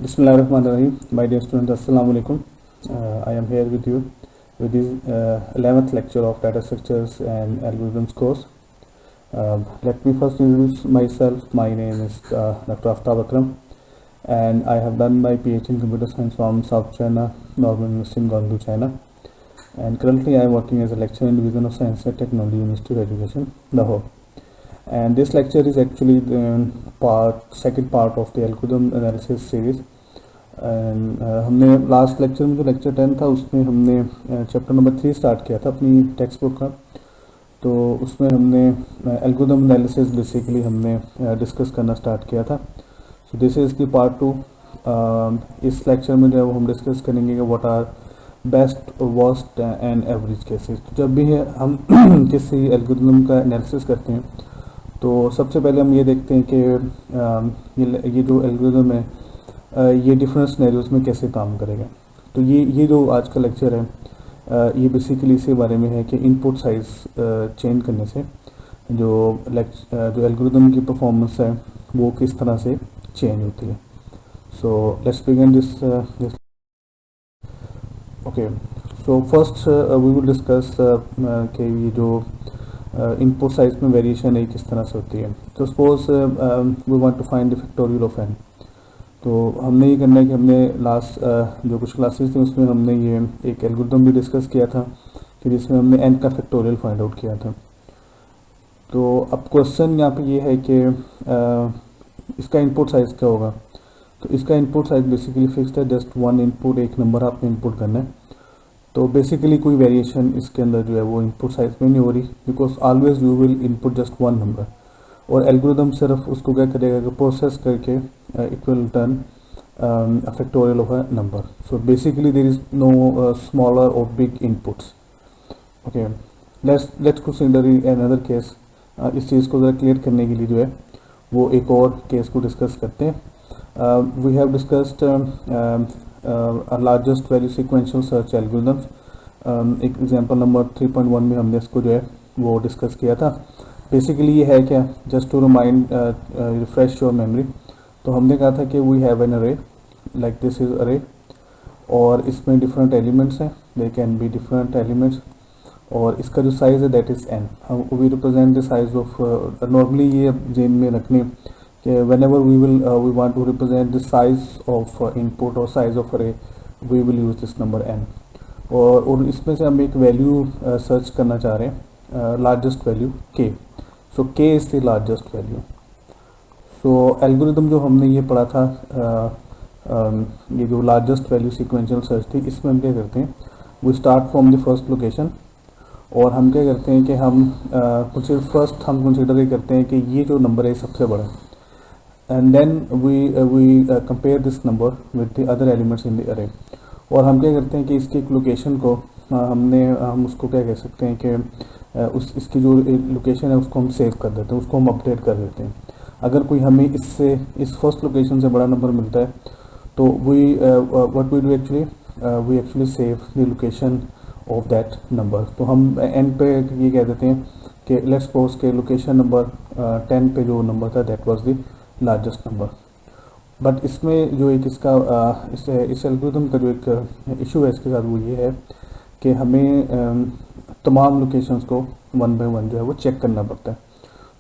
Bismillahirrahmanirrahim. My dear students, Assalamu alaikum. I am here with you with this 11th lecture of Data Structures and Algorithms course. Let me first introduce myself. My name is Dr. Aftab Akram, and I have done my PhD in Computer Science from South China Normal University in Guangzhou, China. And currently I am working as a lecturer in Division of Science and Technology, University of Education, Lahore. And this lecture is actually the second part of the algorithm analysis series. And हमने last lecture में जो lecture 10 था उसमें हमने chapter number 3 start किया था अपनी text book का। तो उसमें हमने एल्गोरिथम एनालिसिस बेसिकली हमने डिस्कस करना स्टार्ट किया था। So this is the part 2। इस लेक्चर में जो है वो हम डिस्कस करेंगे कि what are best worst and average cases. तो जब भी हम किसी एल्गोरिथम का एनालिसिस करते हैं तो सबसे पहले हम ये देखते हैं कि ये जो एल्गोरिथम है ये डिफरेंट सिनेरियोज में कैसे काम करेगा। तो ये जो आज का लेक्चर है ये बेसिकली इसके बारे में है कि इनपुट साइज चेंज करने से जो एल्गोरिथम की परफॉर्मेंस है वो किस तरह से चेंज होती है। So let's begin this okay. So first we will discuss कि ये जो इनपुट साइज में वेरिएशन है किस तरह से होती है। तो suppose we want to find the factorial of n. तो हमने ये करना है कि हमने लास्ट जो कुछ क्लासेस थी उसमें हमने ये एक एल्गोरिथम भी डिस्कस किया था कि जिसमें हमने एन का फैक्टोरियल फाइंड आउट किया था। तो अब क्वेश्चन यहाँ पे ये है कि इसका इनपुट साइज़ क्या होगा। तो इसका इनपुट साइज़ बेसिकली फिक्स्ड है, जस्ट वन इनपुट, एक नंबर आपने इनपुट करना है। तो बेसिकली कोई वेरिएशन इसके अंदर जो है वो इनपुट साइज़ में नहीं हो रही, because always you will input just one number. और एल्गोरिथम सिर्फ उसको क्या करेगा कि प्रोसेस करके it will return a factorial of a number. So basically there is no smaller और big inputs. Okay, let's consider another case. इस चीज़ को ज़रा क्लियर करने के लिए जो है वो एक और केस को डिस्कस करते हैं। We have discussed largest value sequential search algorithms. एक एग्जांपल नंबर 3.1 में हमने इसको जो है वो डिस्कस किया था। बेसिकली ये है क्या, just to remind refresh your memory. तो हमने कहा था कि we have an array, like this is array, और इसमें डिफरेंट एलिमेंट्स हैं, they can be different elements, और इसका जो साइज़ है दैट इज़ एन। हम we represent the size of, normally ये जेन में रखने कि whenever we want to represent the size of input और size of array we will use this number n. और इसमें से हम एक वैल्यू सर्च करना चाह रहे हैं, लार्जेस्ट वैल्यू के। सो के is the largest value. So algorithm जो हमने ये पढ़ा था, ये जो लार्जेस्ट वैल्यू सीक्वेंशियल सर्च थी, इसमें हम क्या करते हैं, we start from the first location, और हम क्या करते हैं कि हम फर्स्ट हम कंसिडर ये करते हैं कि ये जो नंबर है सबसे बड़ा है, and then we compare this number with the other elements in the array. और हम क्या करते हैं कि इसकी एक लोकेशन को हम उसको क्या कह सकते हैं कि इसकी जो लोकेशन है उसको हम सेव कर देते हैं, उसको हम अपडेट कर देते हैं। अगर कोई हमें इस फर्स्ट लोकेशन से बड़ा नंबर मिलता है तो what we do actually, we actually save the location of that number. तो हम एंड पे ये कह देते हैं कि let's suppose k location number 10 पे जो नंबर था that was the largest number. But इसमें जो एक इसका इस एल्गोरिथम का जो एक इशू है इसके साथ वो ये है कि हमें तमाम लोकेशंस को वन बाय वन जो है वो चेक करना पड़ता है।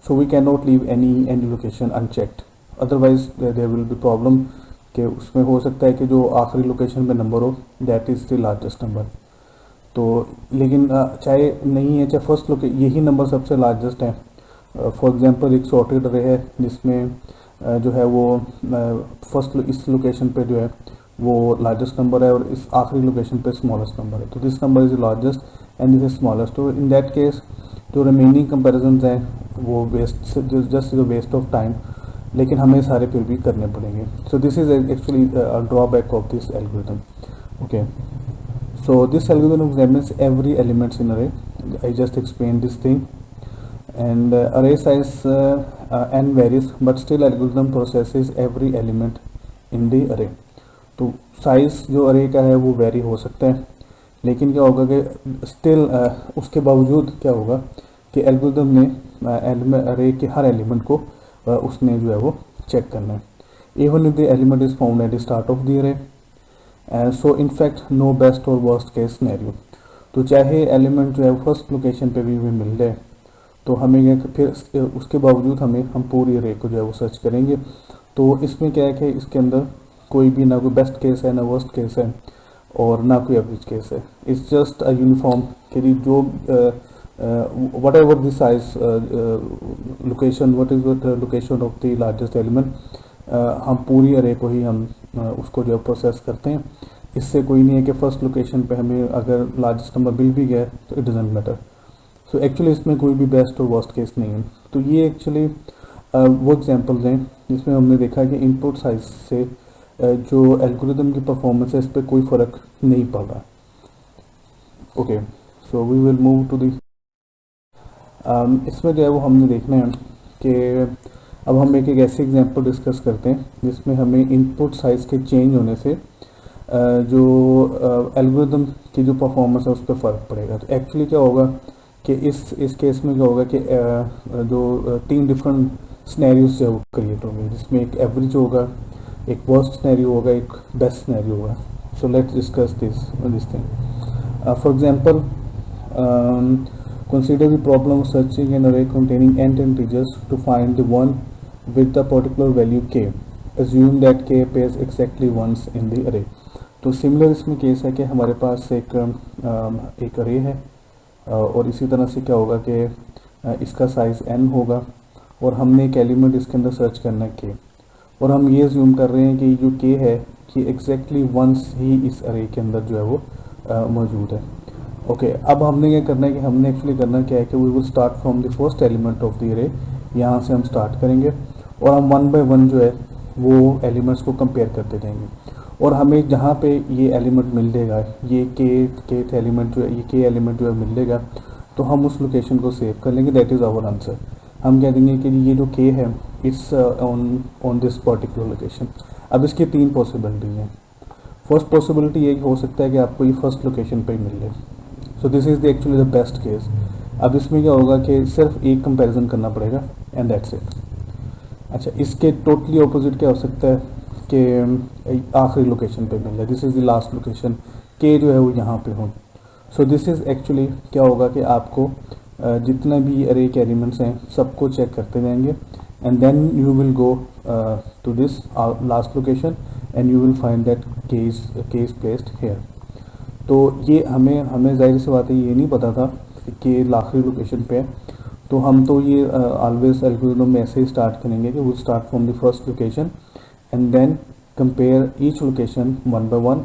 So we can not leave any location unchecked, otherwise there will be problem कि उसमें हो सकता है कि जो आखिरी लोकेशन पे नंबर हो that is the largest number. तो लेकिन चाहे नहीं है, चाहे फर्स्ट यही नंबर सबसे लार्जेस्ट है। फॉर एग्जांपल एक सॉर्टेड अरे है जिसमें जो है वो फर्स्ट इस लोकेशन पे जो है वो लार्जेस्ट नंबर है और इस आखिरी लोकेशन पे स्मॉलेस्ट नंबर है। तो this number is largest and this is smallest. तो इन दैट केस जो रिमेनिंग कंपेरिजन्स हैं वो waste, just waste of time, लेकिन हमें सारे फिर भी करने पड़ेंगे। So this is actually drawback of this algorithm. Okay, so this algorithm examines every elements in array. I just explained this thing, and array size n varies, but still algorithm processes every element in the array. तो size जो अरे का है वो very हो सकता है, लेकिन क्या होगा कि स्टिल उसके बावजूद क्या होगा कि एल्गोरिथम ने अरे के हर एलिमेंट को उसने जो है वो चेक करना है। even if the element is found at the start of the array, and so in fact no best or worst case scenario। तो चाहे एलिमेंट जो है फर्स्ट लोकेशन पे भी मिल जाए तो हमें फिर उसके बावजूद हम पूरी अरे को जो है वो सर्च करेंगे। तो इसमें क्या है कि इसके अंदर कोई भी ना कोई बेस्ट केस है ना वर्स्ट केस है और ना कोई एवरेज केस है। इट्स जस्ट अ यूनिफॉर्म कि जो what ever the size location what is the location of the largest element, हम पूरी अरे को ही हम उसको जो है प्रोसेस करते हैं। इससे कोई नहीं है कि फर्स्ट लोकेशन पे हमें अगर लार्जेस्ट नंबर मिल भी गया तो it doesn't matter. So actually इसमें कोई भी बेस्ट और वर्स्ट केस नहीं है। तो ये एक्चुअली वो एग्जांपल्स हैं जिसमें हमने देखा कि इनपुट साइज से जो एल्गोरिदम की परफॉर्मेंस है इस पर कोई फ़र्क नहीं पड़ रहा। Okay, so we will move to the इसमें जो है वो हमने देखना है कि अब हम एक ऐसे एग्जांपल डिस्कस करते हैं जिसमें हमें इनपुट साइज़ के चेंज होने से जो एल्गोरिदम की जो परफॉर्मेंस है उस पर फ़र्क पड़ेगा। तो एक्चुअली क्या होगा कि इस केस में क्या होगा कि जो 3 डिफरेंट स्नैरियोज जो है वो क्रिएट होंगे, जिसमें एक एवरेज होगा, एक वर्स्ट स्नैरियो होगा, एक बेस्ट स्नैरियो होगा। So let's discuss this thing. For example, consider the problem of searching an array containing n integers to find the one with the particular value k. Assume that k appears exactly once in the array. तो similar इसमें case है कि हमारे पास एक अरे है और इसी तरह से क्या होगा कि इसका साइज़ n होगा और हमने एक एलिमेंट इसके अंदर सर्च करना है k, और हम ये अज्यूम कर रहे हैं कि जो k है कि एग्जैक्टली वंस ही इस अरे के अंदर जो है वो मौजूद है। ओके, अब हमने ये करना है कि हमने एक्चुअली करना क्या है कि we will start from the first element of the array. यहाँ से हम स्टार्ट करेंगे और हम 1 बाय 1 जो है वो एलिमेंट्स को कंपेयर करते जाएंगे और हमें जहाँ पे ये एलिमेंट मिल जाएगा, ये के एलिमेंट जो है, ये के एलिमेंट जो है मिल जाएगा, तो हम उस लोकेशन को सेव कर लेंगे। That is our answer. हम कह देंगे कि ये जो के है it's on this particular location. अब इसकी 3 पॉसिबिलिटी हैं। फर्स्ट पॉसिबिलिटी ये हो सकता है कि आपको ये फर्स्ट लोकेशन पर ही मिल जाए। So this is the actually the best case. अब इसमें क्या होगा कि सिर्फ एक कंपैरिजन करना पड़ेगा एंड दैट्स इट। अच्छा, इसके टोटली ऑपोजिट क्या हो सकता है कि आखिरी लोकेशन पे मिल जाए, this is the last location, के जो है वो यहाँ पे हो। सो दिस इज़ एक्चुअली क्या होगा कि आपको जितना भी अरे के एलिमेंट्स हैं सबको चेक करते जाएंगे and then you will go to this last location and you will find that k is placed here. तो ये हमें जाहिर सी बात है ये नहीं पता था कि आखिरी लोकेशन पे है, तो हम तो ये ऑलवेज एल्गोरिथम में ऐसे ही स्टार्ट करेंगे कि वो start from the first location and then compare each location 1 by 1,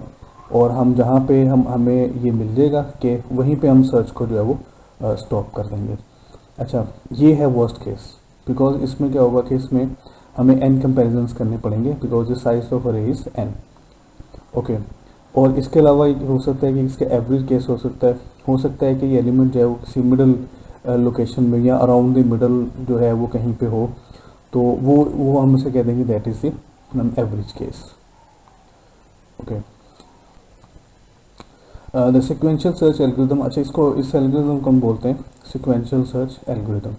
और हम जहाँ पे हमें ये मिल जाएगा कि वहीं पे हम सर्च को जो है वो स्टॉप कर देंगे। अच्छा, ये है वर्स्ट केस, बिकॉज इसमें क्या होगा कि इसमें हमें n कंपेरिजन्स करने पड़ेंगे बिकॉज द साइज ऑफ अरे इज n। ओके, और इसके अलावा हो सकता है कि इसका एवरेज केस हो सकता है कि ये एलिमेंट जो है वो किसी मिडल लोकेशन में या अराउंड द मिडल जो है वो कहीं पे हो, तो वो हम उसे कह देंगे that is the average case. Okay, the sequential search algorithm. अच्छा, इस एल्गोरिथम को हम बोलते हैं sequential search algorithm.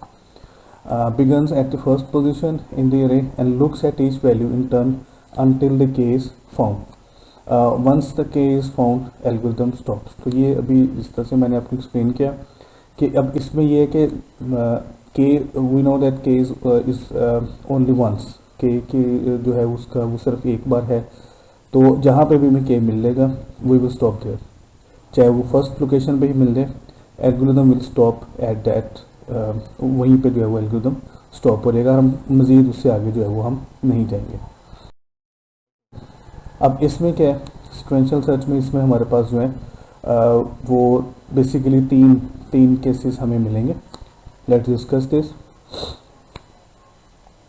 Begins at the first position in the array and looks at each value in turn until the k is found. Once the k is found, algorithm stops. तो ये अभी जिस तरह से मैंने आपको एक्सप्लेन किया कि अब इसमें ये है कि k we know that k is only once, k जो है उसका वो सिर्फ एक बार है, तो जहाँ पे भी हमें k मिल लेगा we will stop there, चाहे वो फर्स्ट लोकेशन पे ही मिल जाए, algorithm will stop at that, वहीं पे जो है वो एल्गोरिथम स्टॉप हो जाएगा, हम मज़ीद उससे आगे जो है वो हम नहीं जाएंगे। अब इसमें क्या है, सिक्वेंशियल सर्च में इसमें हमारे पास जो है वो बेसिकली तीन केसेस हमें मिलेंगे। Let's discuss this.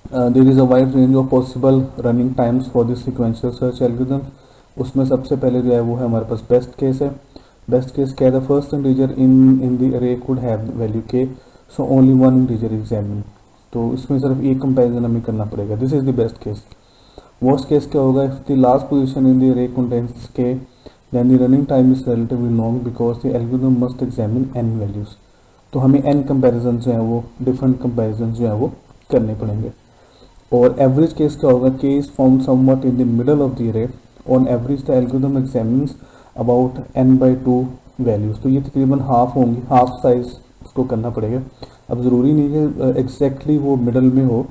There is a wide range of possible running times for this sequential search algorithm. उसमें सबसे पहले जो है वो है हमारे पास बेस्ट केस है। बेस्ट केस क्या है, the first integer in the array could have value K, so only one integer examine. तो इसमें सिर्फ एक कंपैरिजन हमें करना पड़ेगा, this is the best case. Worst case क्या होगा, if the last position in the array contains K then the running time is relatively long because the algorithm must examine n values. तो हमें n comparison जो है वो different comparison जो है वो करने पड़ेंगे। और एवरेज केस क्या होगा, case found somewhat in the middle of the array, on average the algorithm examines about n/2 values. तो ये तकरीबन हाफ होंगी, हाफ साइज उसको करना पड़ेगा। अब ज़रूरी नहीं कि एग्जैक्टली वो मिडल में हो,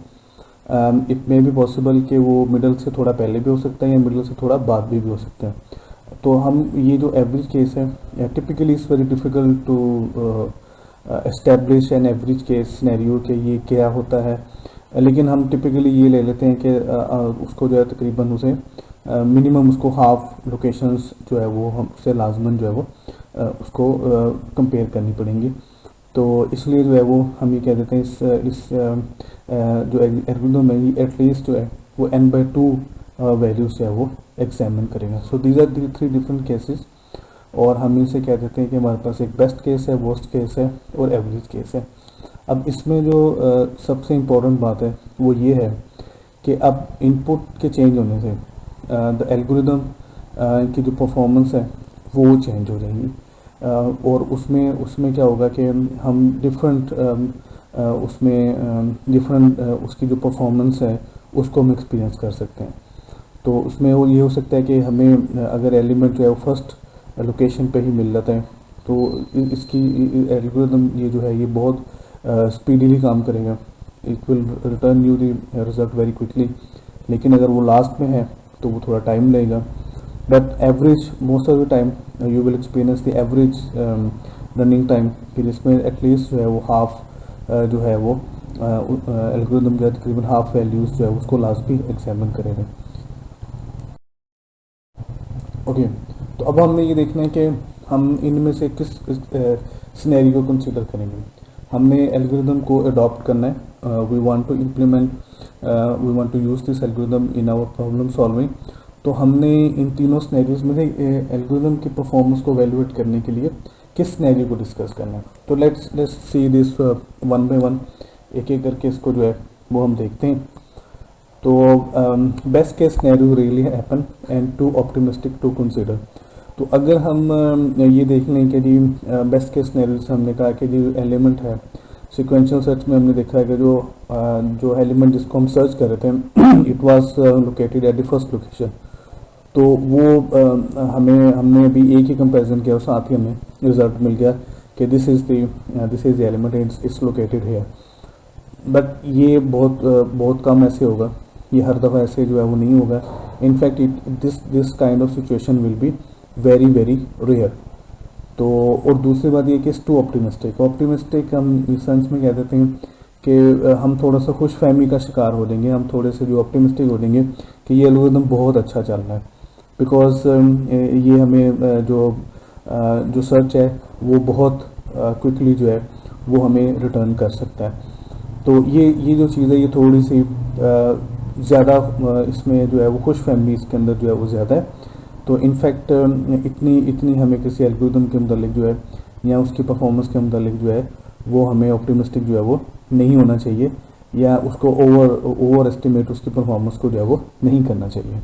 इट मे बी पॉसिबल कि वो मिडल से थोड़ा पहले भी हो सकता है या मिडल से थोड़ा बाद भी हो सकता है। तो हम ये जो एवरेज केस है, typically it's very difficult to establish an average case scenario कि ये क्या होता है, लेकिन हम टिपिकली ये ले लेते हैं कि उसको जो है तकरीबन उसे मिनिमम उसको हाफ लोकेशंस जो है वो हम उससे लाजमन जो है वो उसको कंपेयर करनी पड़ेंगी। तो इसलिए जो है वो हम ये कह देते हैं इस जो एल्गोरिथम है एटलीस्ट जो है वो n/2 वैल्यूज जो है वो एग्जामिन करेगा। So these are the 3 different cases, और हम इनसे कह देते हैं कि हमारे पास एक बेस्ट केस है, वर्स्ट केस है और एवरेज केस है। अब इसमें जो सबसे इम्पोर्टेंट बात है वो ये है कि अब इनपुट के चेंज होने से द एल्गोरिथम की जो परफॉर्मेंस है वो चेंज हो जाएगी, और उसमें उसमें क्या होगा कि हम डिफरेंट उसमें डिफरेंट उसकी जो परफॉर्मेंस है उसको हम एक्सपीरियंस कर सकते हैं। तो उसमें वो ये हो सकता है कि हमें अगर एलिमेंट जो है वो फर्स्ट लोकेशन पे ही मिल जाता है तो इसकी एल्गोरिथम ये जो है ये बहुत स्पीडीली काम करेगा, it will return you the result very quickly. लेकिन अगर वो लास्ट में है तो वो थोड़ा टाइम लगेगा, but average most of the time you will experience the average running time, कि जिसमें एटलीस्ट जो है वो हाफ जो है वो एल्गोरिथम जो है तकरीबन हाफ वैल्यूज़ जो है उसको लास्ट भी एग्जामिन करेगा। ओके, तो अब हमने ये देखना है कि हम इनमें से किस सिनेरियो को कंसिडर करेंगे। हमने एल्गोरिथम को अडॉप्ट करना है, we want to implement, we want to use this algorithm in our problem solving. तो हमने इन तीनों सिनेरियोज में से एल्गोरिथम की परफॉर्मेंस को वैल्यूएट करने के लिए किस सिनेरियो को डिस्कस करना है। तो let's see this one by one, एक एक करके इसको जो है वो हम देखते हैं। तो best case scenario really happen and too optimistic to consider. तो अगर हम ये देख लें कि जी बेस्ट केस सिनेरियो से हमने कहा कि जो एलिमेंट है सिक्वेंशियल सर्च में हमने देखा है कि जो एलिमेंट जिसको हम सर्च कर रहे थे it was located at the first location. तो वो हमने अभी एक ही कंपैरिजन किया और साथ ही हमें रिजल्ट मिल गया कि this is the element, it's located here. But ये बहुत कम ऐसे होगा, ये हर दफ़ा ऐसे जो है वो नहीं होगा। In fact this kind of situation will be very very rare. तो और दूसरी बात ये कि टू ऑप्टिमिस्टिक हम इस सेंस में कह देते हैं कि हम थोड़ा सा खुश फहमी का शिकार हो जाएंगे, हम थोड़े से जो ऑप्टिमिस्टिक हो जाएंगे कि ये एल्गोरिथम बहुत अच्छा चल रहा है, बिकॉज ये हमें जो सर्च है वो बहुत क्विकली जो है वो हमें रिटर्न कर सकता है। तो ये जो चीज़ है ये थोड़ी सी ज़्यादा इसमें जो है वो खुश फहमी इसके अंदर जो है वो ज़्यादा है। तो इनफैक्ट इतनी हमें किसी एल्गोरिथम के मतलब जो है या उसकी परफॉर्मेंस के मतलब जो है वो हमें ऑप्टिमिस्टिक जो है वो नहीं होना चाहिए, या उसको ओवर एस्टिमेट उसकी परफॉर्मेंस को जो है वो नहीं करना चाहिए।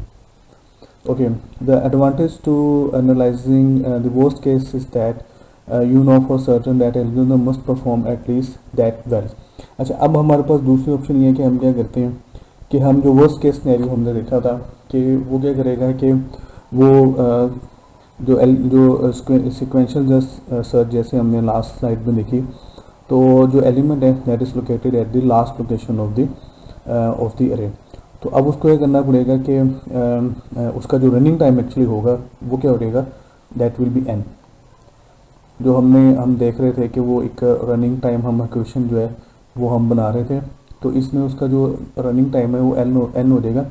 Okay, the advantage to analysing the worst case is that you know for certain that algorithm must perform at least that well। अच्छा, अब हमारे पास दूसरी ऑप्शन ये है कि हम क्या करते हैं कि हम जो वर्स्ट केस सिनेरियो हमने देखा था कि वो क्या करेगा कि वो जो सिक्वेंशियल सर्च जैसे हमने लास्ट स्लाइड में देखी, तो जो एलिमेंट है that is located at the last location of the अरे। तो अब उसको ये करना पड़ेगा कि उसका जो रनिंग टाइम एक्चुअली होगा वो क्या होगा, दैट विल बी n। जो हम देख रहे थे कि वो एक रनिंग टाइम हम इक्वेशन जो है वो हम बना रहे थे, तो इसमें उसका जो रनिंग टाइम है वो n हो जाएगा।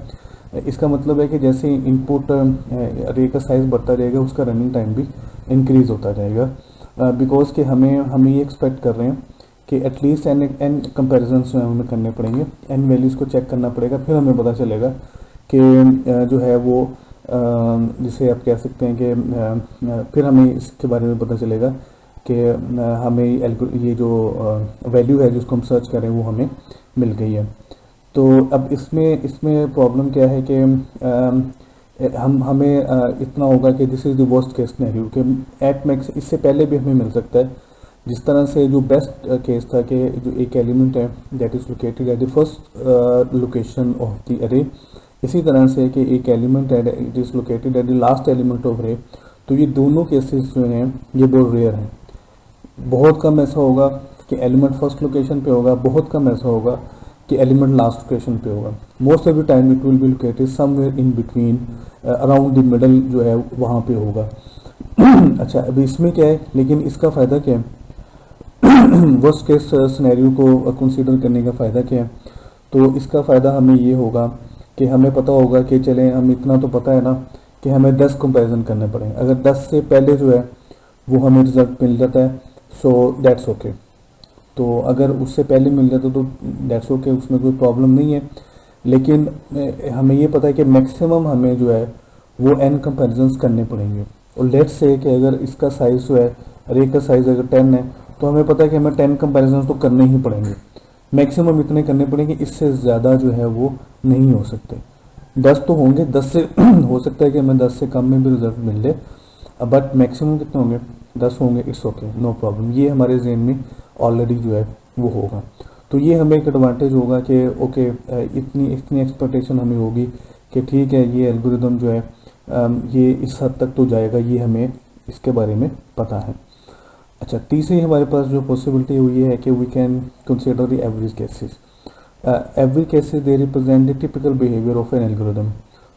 इसका मतलब है कि जैसे इनपुट अरे का साइज़ बढ़ता जाएगा उसका रनिंग टाइम भी इंक्रीज़ होता जाएगा, बिकॉज कि हम ये एक्सपेक्ट कर रहे हैं कि एटलीस्ट n कंपेरिजन जो है हमें करने पड़ेंगे, n वैल्यूज़ को चेक करना पड़ेगा, फिर हमें पता चलेगा कि जो है वो जिसे आप कह सकते हैं कि फिर हमें इसके बारे में पता चलेगा कि हमें ये जो वैल्यू है जिसको हम सर्च करें वो हमें मिल गई है। तो अब इसमें प्रॉब्लम क्या है कि हमें इतना होगा कि this is the worst case scenario कि एट मैक्स इससे पहले भी हमें मिल सकता है जिस तरह से जो बेस्ट केस था कि जो एक एलिमेंट है that is located at the first location of the अरे, इसी तरह से कि एक एलिमेंट है it is located at the last element of अरे, तो ये दोनों केसेस जो हैं ये बहुत रेयर हैं। बहुत कम ऐसा होगा कि एलिमेंट फर्स्ट लोकेशन पे होगा, बहुत कम ऐसा होगा कि एलिमेंट लास्ट लोकेशन पे होगा। Most of the time it will be located somewhere in between, around the middle जो है वहाँ पे होगा। अच्छा, अभी इसमें क्या है, लेकिन इसका फ़ायदा क्या है, वर्स्ट केस सिनेरियो को कंसीडर करने का फ़ायदा क्या है, तो इसका फ़ायदा हमें ये होगा कि हमें पता होगा कि चलें हम इतना तो पता है ना कि हमें 10 कंपैरिजन करने पड़े। अगर 10 से पहले जो है वो हमें रिजल्ट मिल जाता है सो दैट्स ओके, तो अगर उससे पहले मिल जाता तो दैट्स ओके, उसमें कोई प्रॉब्लम नहीं है। लेकिन हमें ये पता है कि मैक्सिमम हमें जो है वो n कंपैरिजन्स करने पड़ेंगे। और लेट्स से कि अगर इसका साइज़ जो है, अरे का साइज़ अगर 10 है तो हमें पता है कि हमें 10 कंपैरिजन्स तो करने ही पड़ेंगे, मैक्सिमम इतने करने पड़ेंगे, इससे ज़्यादा जो है वो नहीं हो सकते। 10 तो होंगे, 10 से हो सकता है कि हमें 10 से कम में भी रिजल्ट मिल जाए, बट मैक्सिमम कितने होंगे, 10 होंगे, इट्स ओके, नो प्रॉब्लम। ये हमारे जहन में ऑलरेडी जो है वो होगा। तो ये हमें एक एडवांटेज होगा कि ओके, इतनी इतनी एक्सपेक्टेशन हमें होगी कि ठीक है ये एल्गोरिदम जो है ये इस हद तक तो जाएगा, ये हमें इसके बारे में पता है। अच्छा, तीसरी हमारे पास जो पॉसिबिलिटी है वो ये है कि we can consider the average cases. Average cases they represent the typical behaviour of an algorithm.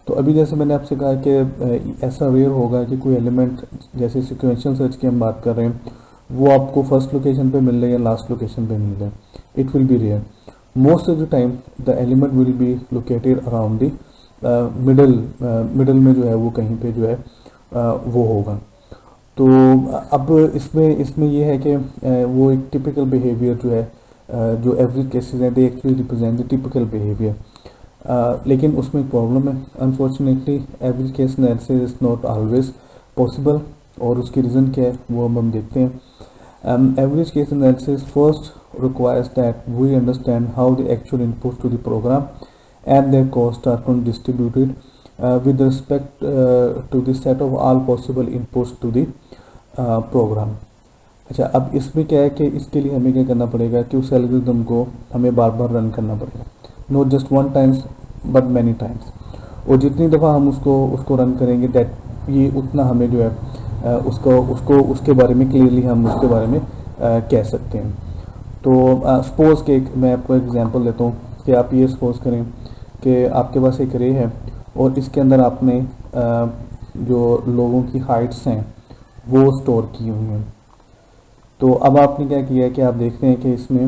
तो अभी जैसे मैंने आपसे कहा कि ऐसा रेयर होगा कि कोई एलिमेंट, जैसे सिक्वेंशियल सर्च की हम बात कर रहे हैं, वो आपको फर्स्ट लोकेशन पे मिल रहा है या लास्ट लोकेशन पे मिल रहा है, it will be rare. Most of the time the element will be located around the middle में जो है वो कहीं पे जो है वो होगा। तो अब इसमें ये है कि वो एक टिपिकल बिहेवियर जो है, जो एवरेज केसेस हैं they actually represent the typical behaviour. लेकिन उसमें एक प्रॉब्लम है, unfortunately average case analysis is not always possible, और उसकी रीज़न क्या है वो हम देखते हैं। Average case analysis first requires that we understand how the actual inputs to the program and their costs are distributed with respect to the set of all possible inputs to the program। अच्छा, अब इसमें क्या है कि इसके लिए हमें क्या करना पड़ेगा कि उस एल्गोरिथम को हमें बार बार रन करना पड़ेगा, not just one times but many times. और जितनी दफ़ा हम उसको रन करेंगे दैट ये उतना हमें जो है उसके बारे में क्लियरली हम उसके बारे में कह सकते हैं। तो सपोज़ के मैं आपको एग्जांपल देता हूँ कि आप ये सपोज़ करें कि आपके पास एक रे है और इसके अंदर आपने जो लोगों की हाइट्स हैं वो स्टोर की हुई हैं। तो अब आपने क्या किया है कि आप देखते हैं कि इसमें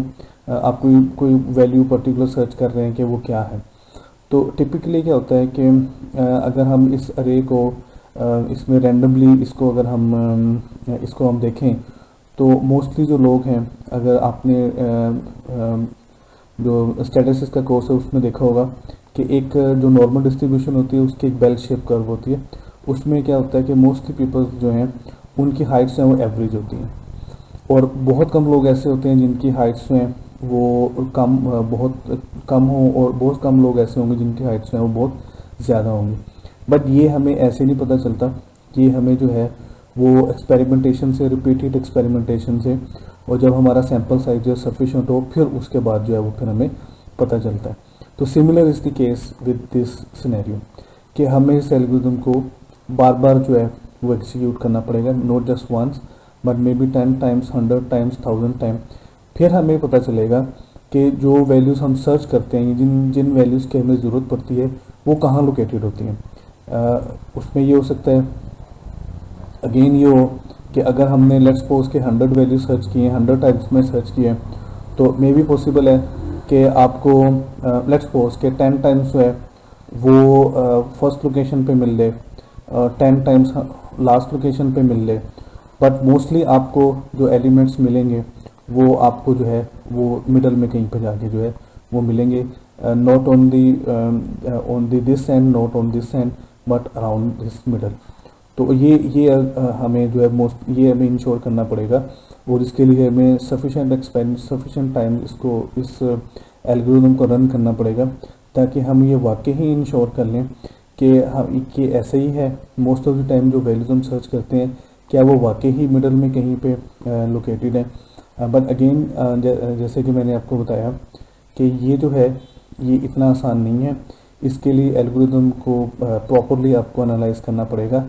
आप कोई वैल्यू पर्टिकुलर सर्च कर रहे हैं कि वो क्या है। तो टिपिकली क्या होता है कि अगर हम इस अरे को इसमें रैंडमली अगर हम देखें तो मोस्टली जो लोग हैं, अगर आपने जो स्टैटिस्टिक्स का कोर्स है उसमें देखा होगा कि एक जो नॉर्मल डिस्ट्रीब्यूशन होती है उसकी एक बेल शेप कर्व होती है। उसमें क्या होता है कि मोस्टली पीपल्स जो हैं उनकी हाइट्स हैं वो एवरेज होती हैं, और बहुत कम लोग ऐसे होते हैं जिनकी हाइट्स हैं वो बहुत कम हों, और बहुत कम लोग ऐसे होंगे जिनकी हाइट्स हैं वो बहुत ज़्यादा होंगी। बट ये हमें ऐसे नहीं पता चलता, कि हमें जो है वो एक्सपेरिमेंटेशन से, रिपीटेड एक्सपेरिमेंटेशन से, और जब हमारा सैम्पल साइज जो सफिशेंट हो फिर उसके बाद जो है वो फिर हमें पता चलता है। तो similar is the case with this scenario कि हमें इस एल्गोरिथम को बार बार जो है वो एग्जीक्यूट करना पड़ेगा, not just once but maybe 10 times, 100 times, 1000 time. फिर हमें पता चलेगा कि जो वैल्यूज़ हम सर्च करते हैं, जिन वैल्यूज़ की हमें ज़रूरत पड़ती है वो कहाँ लोकेटेड होती हैं। उसमें ये हो सकता है अगेन ये हो कि अगर हमने लेट्स सपोज के 100 वैल्यू सर्च किए हैं, 100 टाइम्स में सर्च किए, तो मे बी पॉसिबल है कि आपको लेट्स सपोज के 10 टाइम्स जो है वो फर्स्ट लोकेशन पे मिल जाए, 10 टाइम्स लास्ट लोकेशन पे मिल जाए, बट मोस्टली आपको जो एलिमेंट्स मिलेंगे वो आपको जो है वो मिडल में कहीं पर जाके जो है वो मिलेंगे, not on the this and, not on this and, but around this middle. तो ये हमें जो है ये हमें इंश्योर करना पड़ेगा, और इसके लिए हमें सफिशेंट टाइम इस एल्गोरिथम को रन करना पड़ेगा, ताकि हम ये वाकई ही इंश्योर कर लें कि ऐसे ही है। मोस्ट ऑफ द टाइम जो वैल्यूज हम सर्च करते हैं क्या वो वाकई ही मिडल में कहीं पे लोकेटेड है। बट अगेन जैसे कि मैंने आपको बताया कि ये जो है ये इतना आसान नहीं है। इसके लिए एल्गोरिदम को प्रॉपरली आपको एनालाइज करना पड़ेगा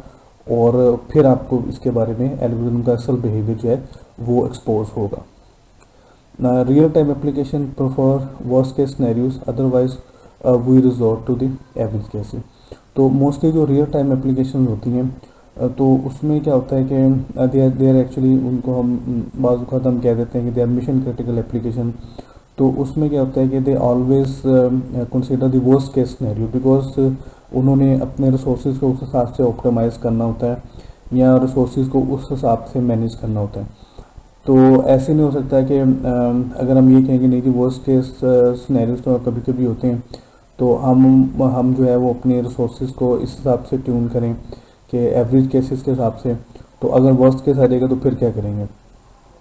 और फिर आपको इसके बारे में एल्गोरिदम का असल बिहेवियर जो है वो एक्सपोज होगा। Real time application prefer worst case scenarios, otherwise we resort to the average cases. तो मोस्टली जो रियल टाइम एप्लीकेशन होती हैं तो उसमें क्या होता है कि दे आर एक्चुअली, उनको हम बाज़ वक़्त हम कह देते हैं कि they are mission critical application. तो उसमें क्या होता है कि they always consider the worst case scenario, because उन्होंने अपने रिसोर्सेज को उस हिसाब से ऑप्टिमाइज़ करना होता है या रिसोर्सेज को उस हिसाब से मैनेज करना होता है। तो ऐसे नहीं हो सकता है कि अगर हम ये कहेंगे नहीं कि वर्स्ट केस सिनेरियोज तो कभी कभी होते हैं, तो हम जो है वो अपने रिसोर्सेज को इस हिसाब से ट्यून करें कि एवरेज केसेस के हिसाब से। तो अगर वर्स्ट केस आ जाएगा तो फिर क्या करेंगे,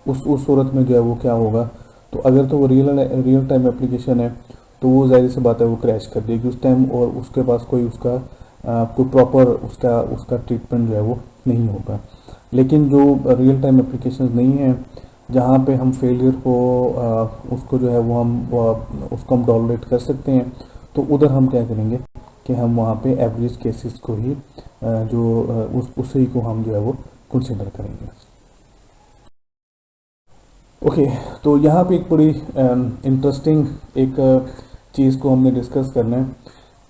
उस सूरत में जो है वो क्या होगा। तो अगर तो वो रियल टाइम एप्लीकेशन है तो वो जाहिर सी बात है वो क्रैश कर देगी उस टाइम, और उसके पास कोई उसका कोई प्रॉपर उसका ट्रीटमेंट जो है वो नहीं होगा। लेकिन जो रियल टाइम एप्लीकेशन नहीं है जहाँ पे हम फेलियर को उसको जो है वो उसको हम टॉलरेट कर सकते हैं, तो उधर हम क्या करेंगे कि हम वहाँ पे एवरेज केसेस को ही उसी को हम जो है वो कंसिडर करेंगे। ओके, तो यहाँ पे एक बड़ी इंटरेस्टिंग एक चीज़ को हमने डिस्कस करना है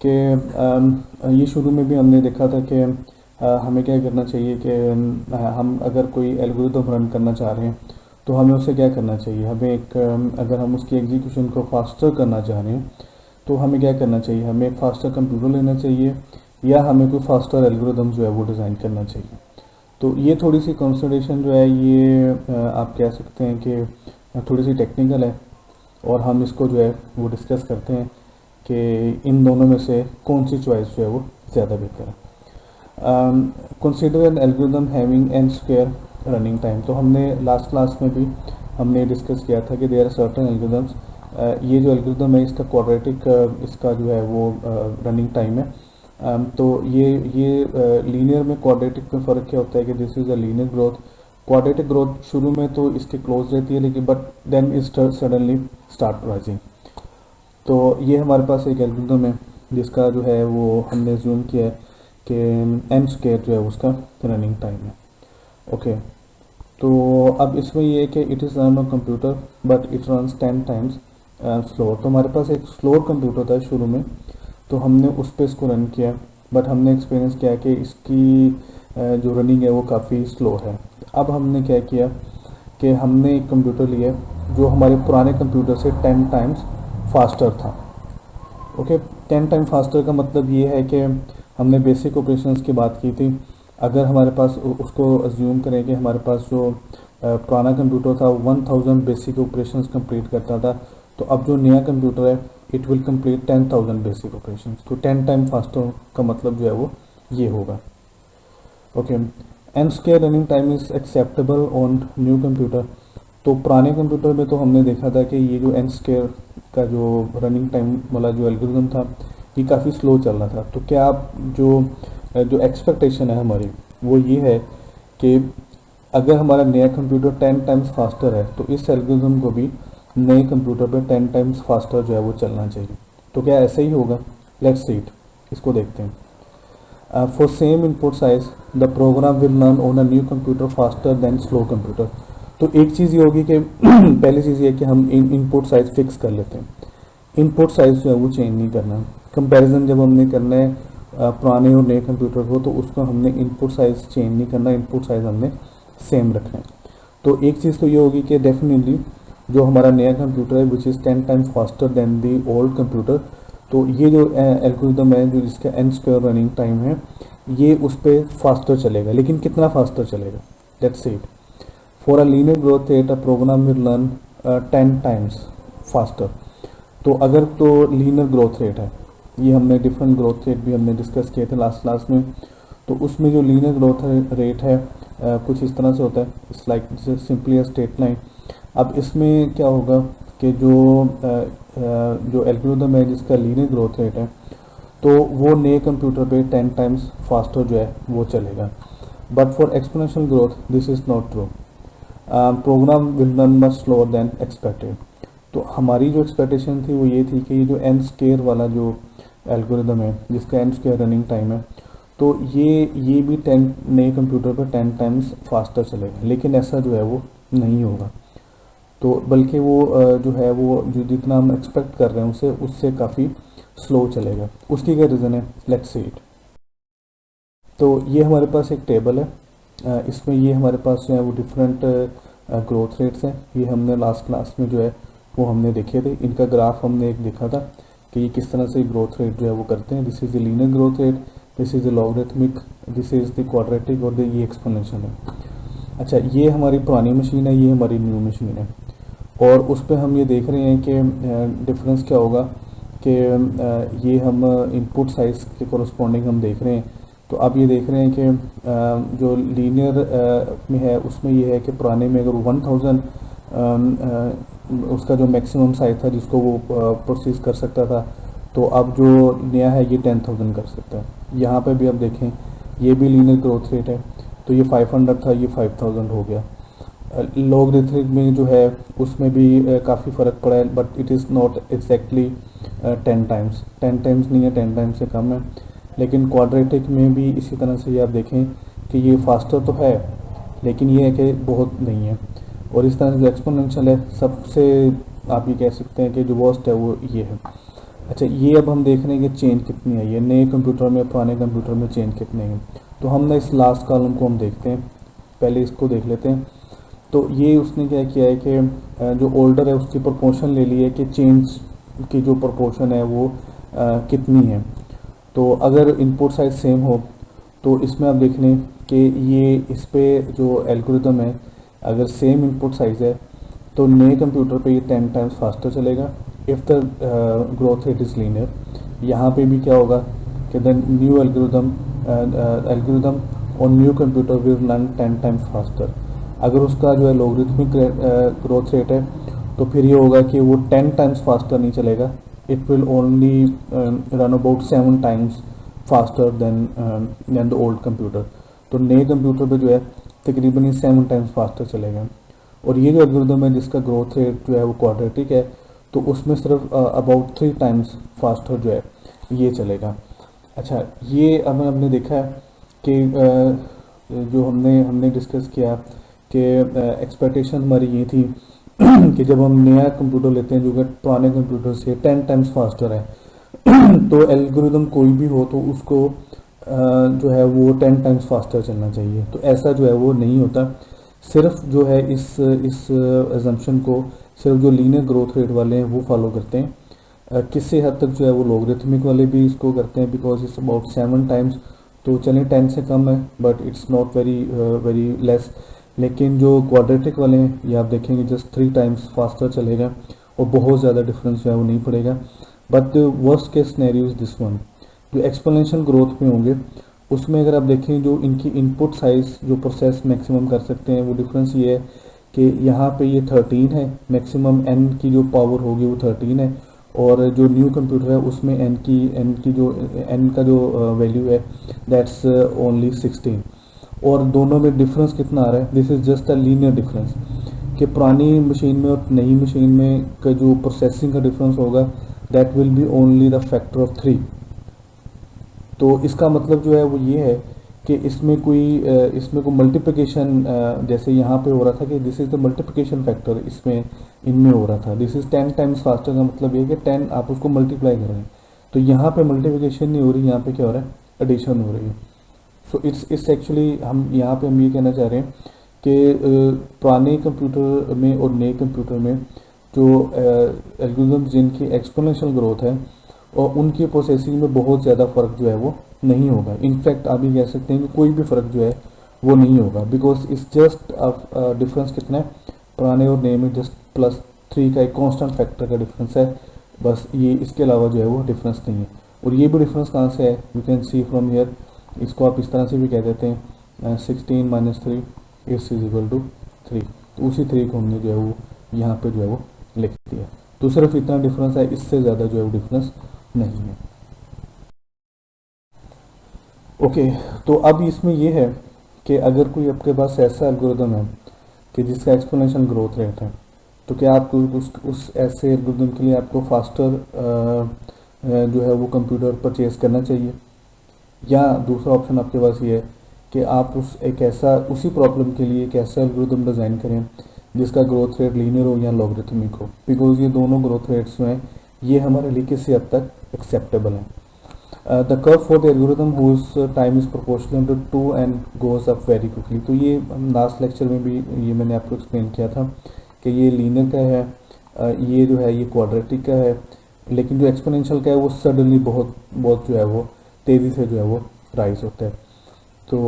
कि ये शुरू में भी हमने देखा था कि हमें क्या करना चाहिए कि हम अगर कोई एल्गोरिथम रन करना चाह रहे हैं तो हमें उसे क्या करना चाहिए। हमें अगर हम उसकी एग्जीक्यूशन को फास्टर करना चाह रहे हैं तो हमें क्या करना चाहिए, हमें एक फास्टर कंप्यूटर लेना चाहिए या हमें कोई फास्टर एल्गोरिथम जो है वो डिज़ाइन करना चाहिए। तो ये थोड़ी सी कंसिडरेशन जो है ये आप कह सकते हैं कि थोड़ी सी टेक्निकल है, और हम इसको जो है वो डिस्कस करते हैं कि इन दोनों में से कौन सी चॉइस जो है वो ज़्यादा बेहतर है। Consider an algorithm having an square running time. तो हमने लास्ट क्लास में भी हमने डिस्कस किया था कि देयर आर सर्टेन एल्गोरिथम्स, ये जो एल्गोरिथम है इसका क्वाड्रेटिक इसका जो है वो रनिंग टाइम है। तो ये लीनियर में क्वाड्रेटिक में फ़र्क क्या होता है कि this is a linear growth. Quadratic growth शुरू में तो इसकी क्लोज रहती है, लेकिन but then it suddenly start rising. तो ये हमारे पास एक एल्गोरिथम है जिसका जो है वो हमने ज्यूम किया है कि एन स्क्वायर जो है उसका रनिंग टाइम है। ओके, तो अब इसमें ये है कि it is run on computer but it runs 10 times slower. तो हमारे पास एक स्लोअर कंप्यूटर था शुरू में, तो हमने उस पर इसको रन किया, बट हमने एक्सपीरियंस किया कि इसकी जो रनिंग है वो काफ़ी स्लो है। अब हमने क्या किया कि हमने एक कंप्यूटर लिया जो हमारे पुराने कंप्यूटर से 10 टाइम्स फास्टर था। ओके, 10 टाइम फास्टर का मतलब ये है कि हमने बेसिक ऑपरेशंस की बात की थी। अगर हमारे पास उसको अज्यूम करें कि हमारे पास जो पुराना कंप्यूटर था 1000 बेसिक ऑपरेशंस कंप्लीट करता था, तो अब जो नया कंप्यूटर है it will complete 10,000 basic operations. तो 10 टाइम फास्टर का मतलब जो है वो ये होगा। Okay, N square running time is acceptable on new computer. तो पुराने कंप्यूटर में तो हमने देखा था कि ये जो एन स्क्वायर का जो रनिंग टाइम वाला जो एल्गोरिथम था ये काफ़ी स्लो चल रहा था। तो क्या आप जो एक्सपेक्टेशन है हमारी वो ये है कि अगर हमारा नया कंप्यूटर 10 टाइम्स फास्टर है तो इस एल्गोरिथम को भी नए कंप्यूटर पे 10 टाइम्स फास्टर जो है वो चलना चाहिए। तो क्या ऐसे ही होगा? लेट्स सी इट, इसको देखते हैं। For same input size the program will run on a new computer faster than slow computer. तो एक चीज़ ये होगी कि पहली चीज़ ये कि हम इनपुट साइज फिक्स कर लेते हैं। इनपुट साइज जो है वो चेंज नहीं करना। कंपैरिजन जब हमने करना है पुराने और नए कंप्यूटर को, तो उसको हमने इनपुट साइज चेंज नहीं करना, इनपुट साइज हमने सेम रखना है। तो एक चीज़ तो ये होगी कि डेफिनेटली जो हमारा नया कंप्यूटर है which is 10 times faster than the old computer, तो ये जो एल्गोरिथम है जो जिसका एन स्क्वायर रनिंग टाइम है ये उस पर फास्टर चलेगा। लेकिन कितना फास्टर चलेगा? Let's see it. For a linear growth rate a program will run 10 times faster. तो अगर तो लीनियर ग्रोथ रेट है, ये हमने डिफरेंट ग्रोथ रेट भी हमने डिस्कस किए थे लास्ट क्लास में। तो उसमें जो लीनियर ग्रोथ रेट है कुछ इस तरह से होता है, it's like simply a straight line. अब इसमें क्या होगा कि जो एल्गोरिथम है जिसका लीनियर ग्रोथ रेट है तो वो नए कंप्यूटर पे 10 टाइम्स फास्टर जो है वो चलेगा। But for exponential growth this is not true. Program will run much slower than expected. तो हमारी जो एक्सपेक्टेशन थी वो ये थी कि ये जो एन स्केयर वाला जो एल्गोरिदम है जिसका एन स्केयर रनिंग टाइम है, तो ये भी 10 नए कंप्यूटर पर 10 टाइम्स फास्टर चलेगा, लेकिन ऐसा जो है वो नहीं होगा। तो बल्कि वो जो है वो जो जितना हम एक्सपेक्ट कर रहे हैं उसे उससे काफ़ी स्लो चलेगा। उसकी क्या रीज़न है, लेट्स सी इट। तो ये हमारे पास एक टेबल है, इसमें ये हमारे पास जो है वो डिफरेंट ग्रोथ रेट्स हैं। ये हमने लास्ट क्लास में जो है वो हमने देखे थे, इनका ग्राफ हमने एक देखा था कि ये किस तरह से ग्रोथ रेट जो है वो करते हैं। This is the linear growth rate, this is the logarithmic, this is the quadratic और ये एक्सपोनेंशियल है। अच्छा, ये हमारी पुरानी मशीन है, ये हमारी न्यू मशीन है, और उस पर हम ये देख रहे हैं कि डिफरेंस क्या होगा कि ये हम इनपुट साइज़ के कोरस्पॉन्डिंग हम देख रहे हैं। तो आप ये देख रहे हैं कि जो लीनियर में है उसमें ये है कि पुराने में अगर 1000 उसका जो मैक्सिमम साइज़ था जिसको वो प्रोसेस कर सकता था, तो अब जो नया है ये 10,000 कर सकता है। यहाँ पे भी आप देखें ये भी लीनियर ग्रोथ रेट है, तो ये 500 था, ये 5000 हो गया। लॉगरिथमिक में जो है उसमें भी काफ़ी फ़र्क पड़ा है, but it is not exactly 10 times, 10 times नहीं है, 10 टाइम्स से कम है। लेकिन क्वाड्रेटिक में भी इसी तरह से ये आप देखें कि ये फास्टर तो है लेकिन ये है कि बहुत नहीं है। और इस तरह से जो एक्सपोनेंशियल है सबसे आप ये कह सकते हैं कि जो वर्स्ट है वो ये है। अच्छा, ये अब हम देख रहे हैं कि चेंज कितनी है, ये नए कंप्यूटर में पुराने कंप्यूटर में चेंज कितने हैं। तो हम ना इस लास्ट कॉलम को हम देखते हैं, पहले इसको देख लेते हैं। तो ये उसने क्या किया है कि जो ओल्डर है उसकी प्रोपोर्शन ले ली है कि चेंज की जो प्रोपोर्शन है वो कितनी है। तो अगर इनपुट साइज सेम हो तो इसमें आप देख लें कि ये इस पे जो एल्गोरिदम है अगर सेम इनपुट साइज है तो नए कंप्यूटर पे ये 10 टाइम्स फास्टर चलेगा if the growth rate is linear. यहाँ पे भी क्या होगा कि the new algorithm on new computer will run 10 times faster. अगर उसका जो है लॉगरिथमिक ग्रोथ रेट है तो फिर ये होगा कि वो 10 टाइम्स फास्टर नहीं चलेगा, it will only run about 7 times faster than the old computer. तो नए कंप्यूटर पे जो है तकरीबन 7 टाइम्स फास्टर चलेगा। और ये जो एल्गोरिदम है जिसका ग्रोथ रेट जो है वो क्वाड्रेटिक है, तो उसमें सिर्फ अबाउट 3 टाइम्स फास्टर जो है ये चलेगा। अच्छा, ये अब हमने देखा है कि जो हमने डिस्कस किया कि एक्सपेक्टेशन हमारी ये थी कि जब हम नया कंप्यूटर लेते हैं जो कि पुराने कंप्यूटर से 10 टाइम्स फास्टर है तो एल्गोरिदम कोई भी हो तो उसको जो है वो 10 टाइम्स फास्टर चलना चाहिए। तो ऐसा जो है वो नहीं होता। सिर्फ जो है इस अजम्पशन को सिर्फ जो लीनियर ग्रोथ रेट वाले हैं वो फॉलो करते हैं। किसी हद तक जो है वो लॉगरिथमिक वाले भी इसको करते हैं बिकॉज इट्स अबाउट 7 टाइम्स। तो चलें 10 से कम है but it's not very less. लेकिन जो क्वाड्रेटिक वाले हैं ये आप देखेंगे जस्ट 3 टाइम्स फास्टर चलेगा और बहुत ज़्यादा डिफरेंस जो है वो नहीं पड़ेगा। But worst case scenario is this one, जो एक्सपोनेंशियल ग्रोथ में होंगे उसमें अगर आप देखें जो इनकी इनपुट साइज़ जो प्रोसेस मैक्सिमम कर सकते हैं वो डिफरेंस ये है कि यहाँ पे ये 13 है, मैक्सिमम एन की जो पावर होगी वो 13 है, और जो न्यू कंप्यूटर है उसमें एन की जो एन का जो वैल्यू है दैट्स ओनली 16। और दोनों में डिफरेंस कितना आ रहा है, this is just a linear difference कि पुरानी मशीन में और नई मशीन में का जो प्रोसेसिंग का डिफरेंस होगा that will be only the factor of 3। तो इसका मतलब जो है वो ये है कि इसमें कोई मल्टीप्लिकेशन जैसे यहाँ पे हो रहा था कि this is the multiplication factor इसमें इनमें हो रहा था, दिस इज़ 10 टाइम्स फास्टर का मतलब ये कि 10 आप उसको मल्टीप्लाई कर रहे हैं। तो यहाँ पे मल्टीप्लिकेशन नहीं हो रही, यहाँ पे क्या हो रहा है, एडिशन हो रही है। सो इट्स एक्चुअली हम ये कहना चाह रहे हैं कि पुराने कंप्यूटर में और नए कंप्यूटर में जो एल्गोरिथम जिनकी एक्सपोनेंशियल ग्रोथ है और उनकी प्रोसेसिंग में बहुत ज़्यादा फ़र्क जो है वो नहीं होगा। इनफैक्ट आप ये कह सकते हैं कि कोई भी फ़र्क जो है वो नहीं होगा बिकॉज इट्स जस्ट डिफरेंस कितना है पुराने और नए में, जस्ट +3 का एक कांस्टेंट फैक्टर का डिफरेंस है बस, ये इसके अलावा जो है वो डिफरेंस नहीं है। और ये भी डिफरेंस कहाँ से है, you can see from here. इसको आप इस तरह से भी कह देते हैं 16 - 3 = 3। तो उसी 3 को हमने जो है वो यहाँ पे जो है वो लिख दिया। तो सिर्फ इतना डिफरेंस है, इससे ज़्यादा जो है वो डिफरेंस नहीं है। ओके, तो अब इसमें यह है कि अगर कोई आपके पास ऐसा एल्गोरिदम है कि जिसका एक्सपोनेंशियल ग्रोथ रेट है। तो क्या आपको उस ऐसे एल्गोरिदम के लिए आपको फास्टर जो है वो कंप्यूटर परचेज करना चाहिए, या दूसरा ऑप्शन आपके पास ये है कि आप उसी प्रॉब्लम के लिए एक ऐसा एल्गोरिदम डिज़ाइन करें जिसका ग्रोथ रेट लीनियर हो या लॉगरिथमिक हो, बिकॉज ये दोनों ग्रोथ रेट्स जो हैं ये हमारे लिए किसी हद तक एक्सेप्टेबल हैं। The curve for the algorithm whose time is proportional to 2 and goes up very quickly. तो ये लास्ट लेक्चर में भी ये मैंने आपको एक्सप्लेन किया था कि ये लीनियर का है, ये जो है ये क्वाड्रेटिक का है, लेकिन जो एक्सपोनेंशियल का है वो सडनली बहुत बहुत जो है वो तेज़ी से जो है वो राइज होता है। तो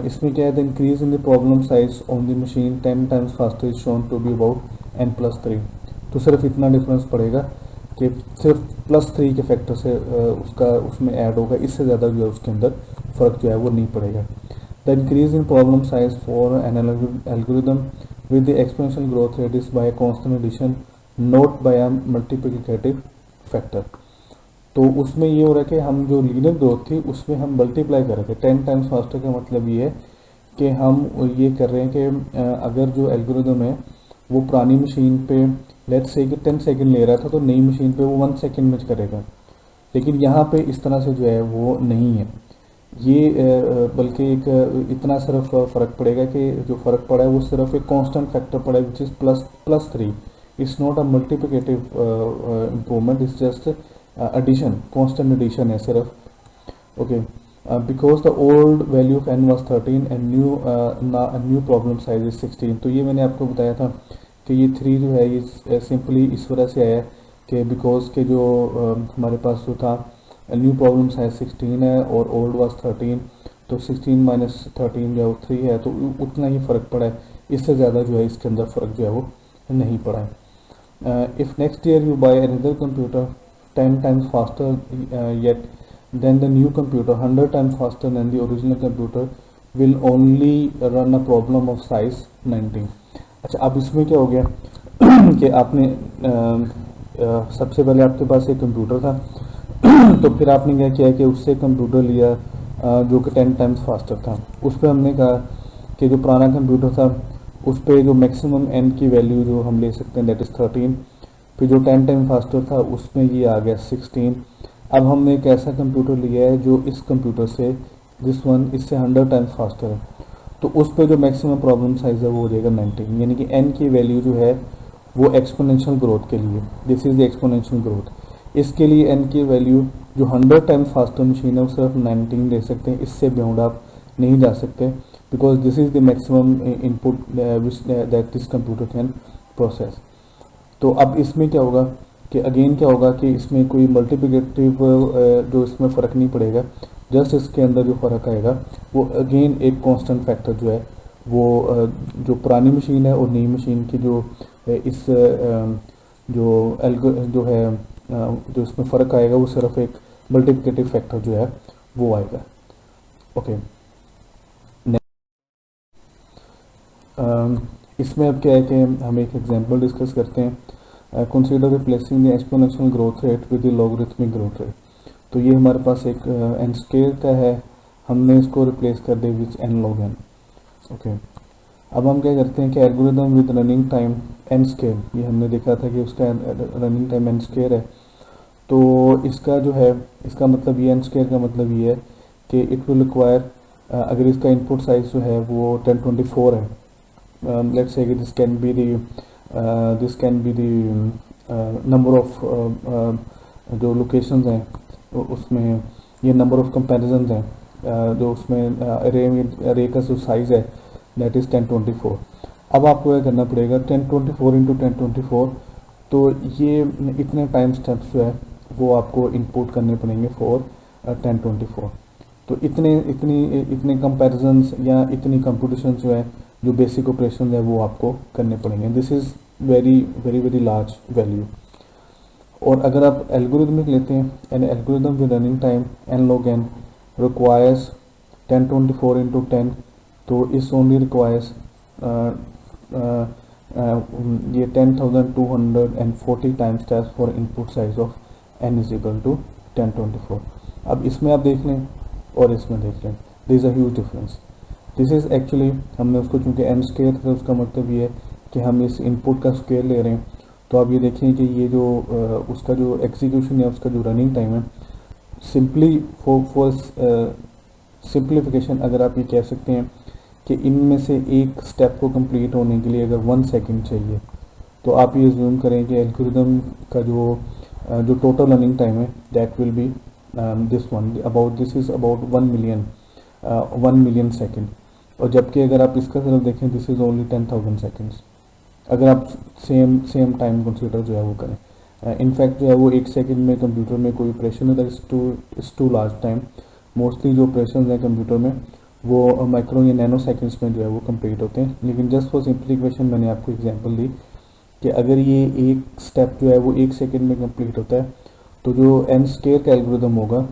इसमें क्या है, the increase in the problem size on the machine 10 times faster is shown to be about n+3। तो सिर्फ इतना डिफरेंस पड़ेगा कि सिर्फ +3 के फैक्टर से उसका उसमें ऐड होगा, इससे ज़्यादा जो है उसके अंदर फ़र्क जो है वो नहीं पड़ेगा। The increase in problem size for an algorithm with the exponential growth rate is by constant addition not by a multiplicative factor. तो उसमें ये हो रहा है कि हम जो लीनियर ग्रोथ थी उसमें हम मल्टीप्लाई कर रहे थे 10 टाइम्स फास्टर का मतलब ये है कि हम ये कर रहे हैं कि अगर जो एल्गोरिदम है वो पुरानी मशीन पे लेट्स से कि 10 सेकंड ले रहा था तो नई मशीन पे वो 1 सेकंड में करेगा, लेकिन यहाँ पे इस तरह से जो है वो नहीं है। ये बल्कि एक इतना सिर्फ फ़र्क पड़ेगा कि जो फ़र्क पड़ा है वो सिर्फ एक कांस्टेंट फैक्टर पड़ा है which is +3। It's not a multiplicative improvement, it's just addition, constant addition है सिर्फ। okay, because the old value of n was 13 and new problem size is 16। तो ये मैंने आपको बताया था कि ये 3 जो है ये सिंपली इस वजह से आया कि बिकॉज के जो हमारे पास जो था न्यू प्रॉब्लम साइज 16 है और ओल्ड वाज 13, तो 16 माइनस 13 जो है वो 3 है, तो उतना ही फ़र्क पड़ा है, इससे ज़्यादा जो है इसके अंदर फ़र्क जो है वो नहीं पड़ा है। If next year you by another computer 10 times faster yet than the new computer, 100 times faster than the original computer, will only run a problem of size 19। अच्छा, अब इसमें क्या हो गया कि आपने सबसे पहले आपके पास एक कंप्यूटर था तो फिर आपने क्या किया कि उससे कंप्यूटर लिया जो कि 10 टाइम्स फास्टर था। उस पर हमने कहा कि जो पुराना कंप्यूटर था उस पर जो मैक्सिमम n की वैल्यू जो हम ले सकते हैं दैट इज़ 13, फिर जो 10 टाइम फास्टर था उसमें ये आ गया 16। अब हमने एक ऐसा कंप्यूटर लिया है जो इस कंप्यूटर से दिस वन इससे 100 टाइम्स फास्टर है, तो उस पर जो मैक्सिमम प्रॉब्लम साइज है वो हो जाएगा 19, यानी कि n की वैल्यू जो है वो एक्सपोनेंशियल ग्रोथ के लिए, this is the exponential growth. इसके लिए n की वैल्यू जो 100 टाइम्स फास्टर मशीन है वो सिर्फ 19 दे सकते हैं, इससे बियॉन्ड आप नहीं जा सकते, because this is the maximum input which that this computer can process. तो अब इसमें क्या होगा कि अगेन क्या होगा कि इसमें कोई मल्टीप्लिकेटिव जो इसमें फ़र्क नहीं पड़ेगा, जस्ट इसके अंदर जो फ़र्क आएगा वो अगेन एक कांस्टेंट फैक्टर जो है वो जो पुरानी मशीन है और नई मशीन की जो इस जो है जो इसमें फ़र्क आएगा वो सिर्फ एक मल्टीप्लिकेटिव फैक्टर जो है वो आएगा। ओके, इसमें अब क्या है कि हम एक एग्जांपल डिस्कस करते हैं। Consider replacing the exponential growth rate with the logarithmic growth rate. तो ये हमारे पास एक n स्क्वायर का है, हमने इसको रिप्लेस कर दिया विच n log n। ओके, अब हम क्या करते हैं कि algorithm with running time n square, ये हमने देखा था कि उसका रनिंग टाइम n स्क्वायर है, तो इसका जो है इसका मतलब ये n स्क्वायर का मतलब ये है कि इट विल रिक्वायर, अगर इसका इनपुट साइज जो है वो 1024 है, let's say this can be the number of जो लोकेशंस हैं उसमें ये नंबर ऑफ कंपैरिजंस हैं जो उसमें अरे का जो साइज़ है दैट इज़ 1024। अब आपको क्या करना पड़ेगा 1024 इंटू 1024, तो ये इतने टाइम स्टेप्स जो है वो आपको इनपुट करने पड़ेंगे फॉर 1024। तो इतने कंपैरिजंस या इतनी कंप्यूटेशन जो है जो बेसिक ऑपरेशन है वो आपको करने पड़ेंगे। This is very very very large value. और अगर आप एल्गोरिदमिक लेते हैं, an algorithm with running time n log n requires 1024 into 10, तो इस ओनली रिक्वायर्स ये 10,240 time steps for input size of n is equal to 1024। अब इसमें आप देख लें और इसमें देख लें, there is a huge difference. This is actually हमने उसको चूँकि n स्क्वायर था, उसका मतलब ये है कि हम इस इनपुट का स्क्वायर ले रहे हैं। तो आप ये देखें कि ये जो उसका जो एग्जीक्यूशन है, उसका जो रनिंग टाइम है, सिंपली फॉर सिंप्लीफिकेशन अगर आप ये कह सकते हैं कि इनमें से एक स्टेप को कंप्लीट होने के लिए अगर 1 सेकंड चाहिए, तो आप ये ज़ूम करें कि एल्गोरिदम का जो टोटल रनिंग टाइम है that will be this one, about this is about 1 million second. और जबकि अगर आप इसका तरफ देखें, दिस इज़ ओनली 10,000 सेकंड्स, अगर आप सेम टाइम कंसीडर जो है वो करें। इनफैक्ट जो है वो 1 सेकंड में कंप्यूटर में कोई ऑपरेशन होता है, is too large time. Mostly जो ऑपरेशन हैं कंप्यूटर में वो माइक्रो या नैनो सेकंड्स में जो है वो कंप्लीट होते हैं। लेकिन जस्ट फॉर सिंप्लीफिकेशन मैंने आपको एग्जांपल दी कि अगर ये एक स्टेप जो है वो 1 सेकंड में कंप्लीट होता है, तो जो n स्क्वायर का एल्गोरिदम होगा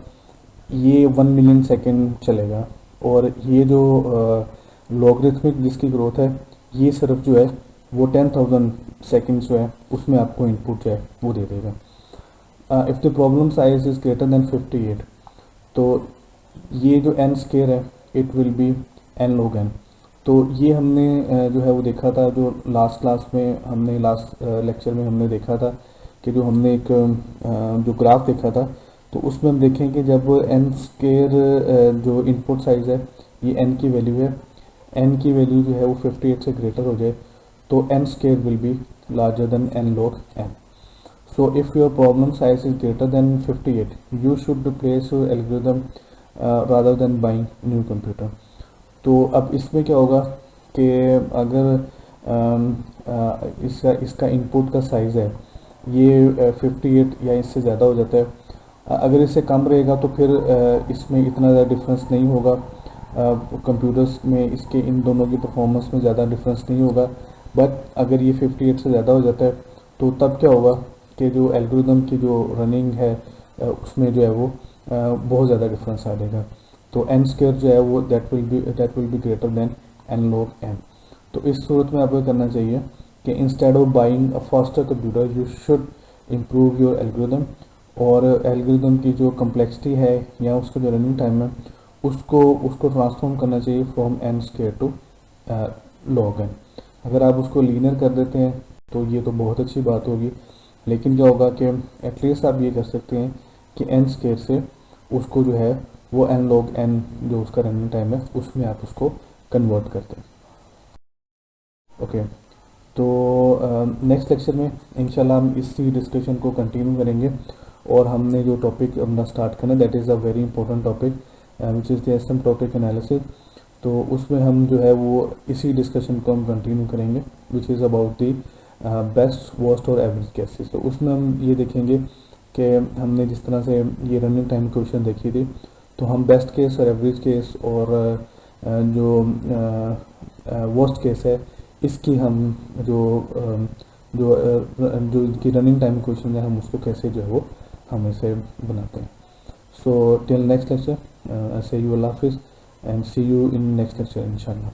ये 1 मिलियन सेकंड चलेगा। और ये जो लॉगरिथमिक जिसकी ग्रोथ है, ये सिर्फ जो है वो 10,000 सेकंड्स जो है उसमें आपको इनपुट जो है वो दे देगा। If the problem size is greater than 58, तो ये जो n स्क्वायर है it will B n log n। तो ये हमने जो है वो देखा था, जो लास्ट क्लास में हमने लास्ट लेक्चर में हमने देखा था कि जो हमने एक जो ग्राफ देखा था, तो उसमें हम देखें कि जब n स्क्वायर जो इनपुट साइज़ है ये n की वैल्यू है, n की वैल्यू जो है वो 58 से ग्रेटर हो जाए, तो n square will be larger than n log n। So if your problem size is greater than 58, you should replace your algorithm rather than buying new computer। तो अब इसमें क्या होगा कि अगर इसका इनपुट का साइज़ है ये 58 या इससे ज़्यादा हो जाता है, अगर इससे कम रहेगा तो फिर इसमें इतना ज़्यादा डिफरेंस नहीं होगा, कंप्यूटर्स में इसके इन दोनों की परफॉर्मेंस में ज़्यादा डिफरेंस नहीं होगा। बट अगर ये 58 से ज़्यादा हो जाता है तो तब क्या होगा कि जो एल्गोरिदम की जो रनिंग है उसमें जो है वो बहुत ज़्यादा डिफरेंस आ जाएगा। तो n स्क्वायर जो है वो that will be greater than n log n। तो इस सूरत में आपको करना चाहिए कि instead of buying a faster computer you should improve your algorithm, और एल्गोरिदम की जो कम्प्लेक्सिटी है या उसका जो रनिंग टाइम है उसको ट्रांसफॉर्म करना चाहिए from n square to log n। अगर आप उसको लीनियर कर देते हैं तो ये तो बहुत अच्छी बात होगी, लेकिन क्या होगा कि एटलीस्ट आप ये कर सकते हैं कि n स्क्वायर से उसको जो है वो n log n जो उसका रनिंग टाइम है उसमें आप उसको कन्वर्ट करते हैं। ओके, तो नेक्स्ट लेक्चर में इंशाल्लाह हम इसी डिस्कशन को कंटिन्यू करेंगे, और हमने जो टॉपिक अपना स्टार्ट करना that is a very important topic which is the asymptotic analysis. तो उसमें हम जो है वो इसी डिस्कशन को हम कंटिन्यू करेंगे which is about the best worst और एवरेज केसेस। तो उसमें हम ये देखेंगे कि हमने जिस तरह से ये रनिंग टाइम क्वेश्चन देखी थी, तो हम बेस्ट केस और एवरेज केस और जो वर्स्ट केस है इसकी हम जो इनकी रनिंग टाइम क्वेश्चन है हम उसको कैसे जो है वो हम इसे बनाते हैं। So till next lecture, see you अल्लाह हाफिज़ and see you in next lecture इंशाल्लाह।